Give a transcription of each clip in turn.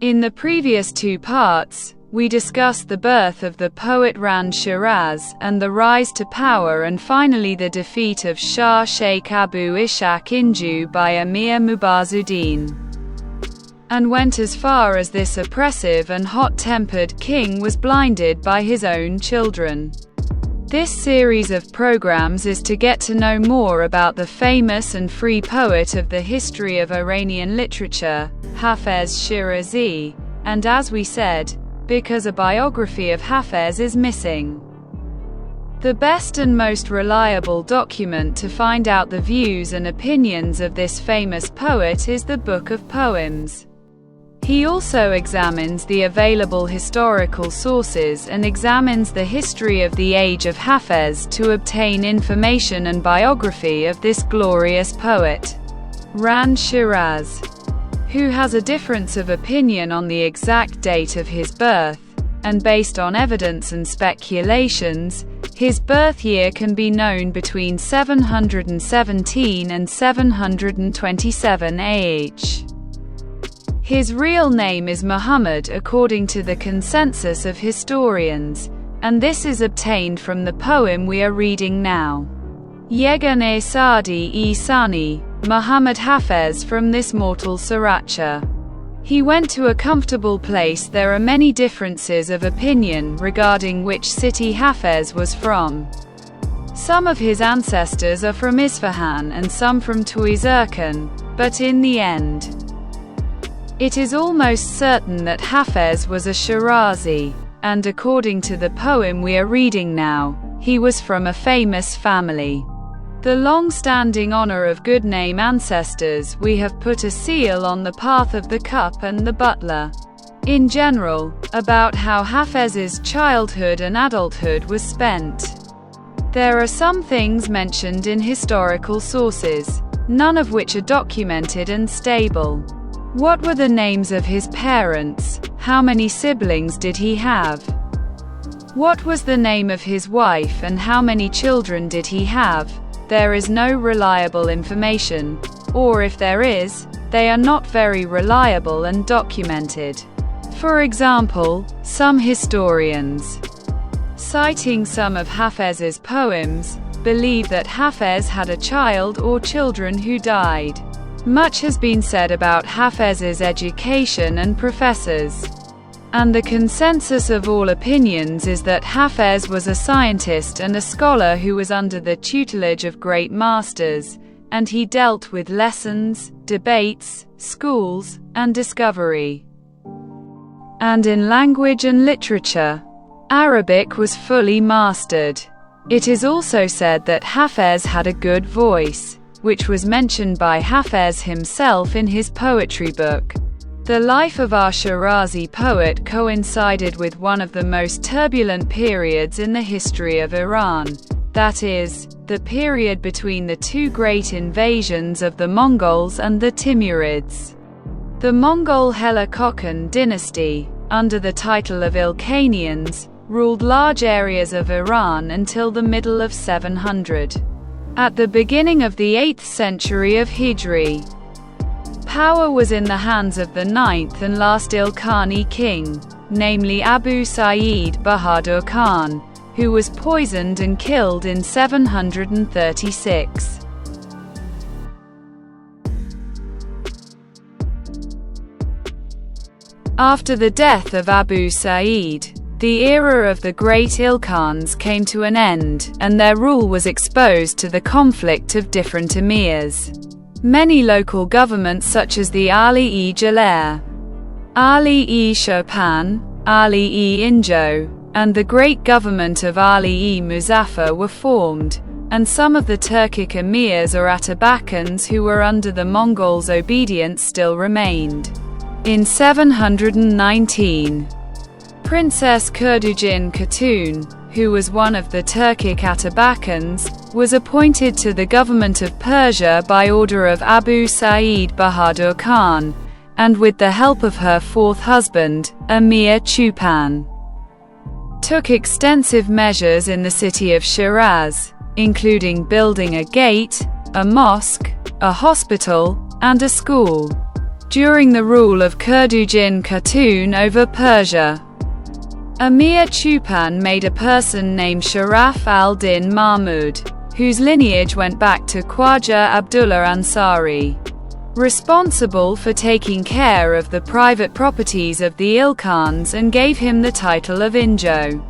In the previous two parts, we discussed the birth of the poet Rand Shiraz, and the rise to power and finally the defeat of Shah Sheikh Abu Ishaq Inju by Emir Mubazuddin, and went as far as this oppressive and hot-tempered king was blinded by his own children. This series of programs is to get to know more about the famous and free poet of the history of Iranian literature, Hafez Shirazi, and as we said, because a biography of Hafez is missing. The best and most reliable document to find out the views and opinions of this famous poet is the Book of Poems. He also examines the available historical sources and examines the history of the age of Hafez to obtain information and biography of this glorious poet, Rand Shiraz, who has a difference of opinion on the exact date of his birth, and based on evidence and speculations, his birth year can be known between 717 and 727 AH. His real name is Muhammad according to the consensus of historians, and this is obtained from the poem we are reading now. Yegane Saadi Sani, Muhammad Hafez from this mortal sriracha. He went to a comfortable place. There are many differences of opinion regarding which city Hafez was from. Some of his ancestors are from Isfahan and some from Tuizerkan, but in the end, it is almost certain that Hafez was a Shirazi, and according to the poem we are reading now, he was from a famous family. The long-standing honor of good name ancestors, we have put a seal on the path of the cup and the butler. In general, about how Hafez's childhood and adulthood was spent. There are some things mentioned in historical sources, none of which are documented and stable. What were the names of his parents? How many siblings did he have? What was the name of his wife and how many children did he have? There is no reliable information, or if there is, they are not very reliable and documented. For example, some historians, citing some of Hafez's poems, believe that Hafez had a child or children who died. Much has been said about Hafez's education and professors, and the consensus of all opinions is that Hafez was a scientist and a scholar who was under the tutelage of great masters, and he dealt with lessons, debates, schools, and discovery. And in language and literature, Arabic was fully mastered. It is also said that Hafez had a good voice, which was mentioned by Hafez himself in his poetry book. The life of our Shirazi poet coincided with one of the most turbulent periods in the history of Iran, that is, the period between the two great invasions of the Mongols and the Timurids. The Mongol Hela-Kokhan dynasty, under the title of Ilkhanians, ruled large areas of Iran until the middle of 700. At the beginning of the 8th century of Hijri, power was in the hands of the 9th and last Ilkhani king, namely Abu Sa'id Bahadur Khan, who was poisoned and killed in 736. After the death of Abu Sa'id, the era of the great Ilkhans came to an end, and their rule was exposed to the conflict of different emirs. Many local governments such as the Ali-e Jalal, Ali-e Chopin, Ali-e Injo, and the great government of Ali-e Muzaffar were formed, and some of the Turkic emirs or Atabakans who were under the Mongols' obedience still remained. In 719, Princess Kurdujin Khatun, who was one of the Turkic Atabakans, was appointed to the government of Persia by order of Abu Sa'id Bahadur Khan, and with the help of her fourth husband, Emir Chupan, took extensive measures in the city of Shiraz, including building a gate, a mosque, a hospital, and a school. during the rule of Kurdujin Khatun over Persia. Emir Chupan made a person named Sharaf al-Din Mahmud, whose lineage went back to Khwaja Abdullah Ansari, responsible for taking care of the private properties of the Ilkhans, and gave him the title of Injo.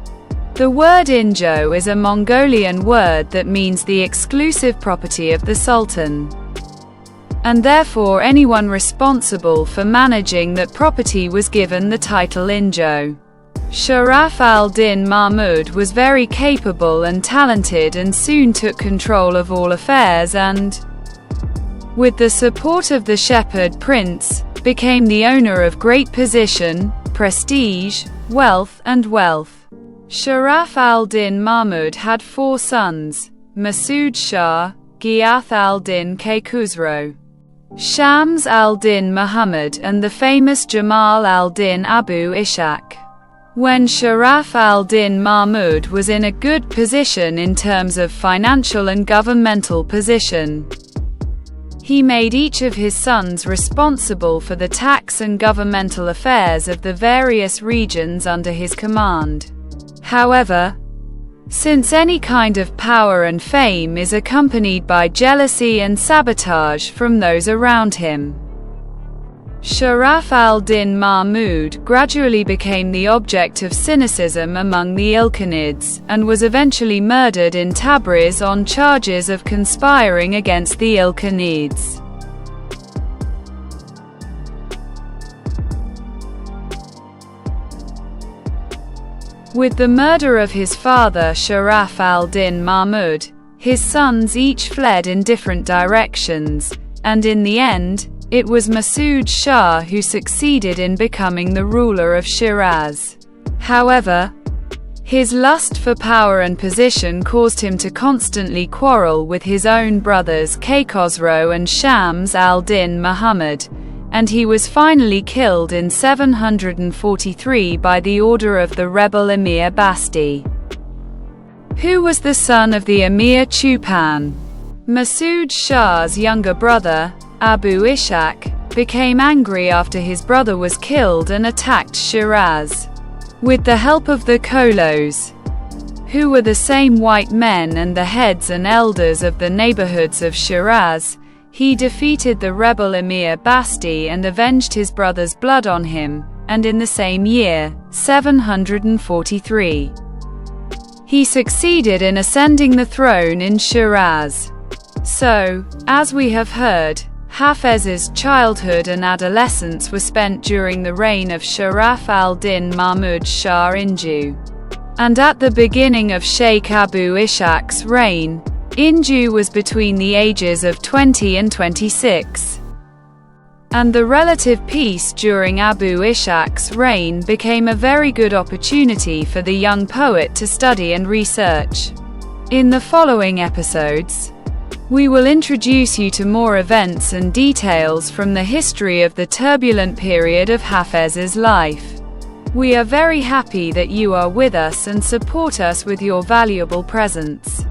The word Injo is a Mongolian word that means the exclusive property of the Sultan, and therefore anyone responsible for managing that property was given the title Injo. Sharaf al-Din Mahmud was very capable and talented and soon took control of all affairs and, with the support of the Shepherd Prince, became the owner of great position, prestige, wealth. Sharaf al-Din Mahmud had 4 sons: Masood Shah, Ghiyath al-Din Khusro, Shams al-Din Muhammad, and the famous Jamal al-Din Abu Ishaq. When Sharaf al-Din Mahmud was in a good position in terms of financial and governmental position, he made each of his sons responsible for the tax and governmental affairs of the various regions under his command. However, since any kind of power and fame is accompanied by jealousy and sabotage from those around him, Sharaf al-Din Mahmud gradually became the object of cynicism among the Ilkhanids, and was eventually murdered in Tabriz on charges of conspiring against the Ilkhanids. With the murder of his father Sharaf al-Din Mahmud, his sons each fled in different directions, and in the end, it was Masood Shah who succeeded in becoming the ruler of Shiraz. However, his lust for power and position caused him to constantly quarrel with his own brothers Khosrow and Shams al-Din Muhammad, and he was finally killed in 743 by the order of the rebel Emir Basti, who was the son of the Emir Chupan. Masood Shah's younger brother, Abu Ishaq, became angry after his brother was killed and attacked Shiraz. With the help of the Kholos, who were the same white men and the heads and elders of the neighborhoods of Shiraz, he defeated the rebel Emir Basti and avenged his brother's blood on him, and in the same year, 743, he succeeded in ascending the throne in Shiraz. So, as we have heard, Hafez's childhood and adolescence were spent during the reign of Sharaf al-Din Mahmud Shah Inju, and at the beginning of Sheikh Abu Ishaq's reign, Inju was between the ages of 20 and 26. And the relative peace during Abu Ishaq's reign became a very good opportunity for the young poet to study and research. In the following episodes, we will introduce you to more events and details from the history of the turbulent period of Hafez's life. We are very happy that you are with us and support us with your valuable presence.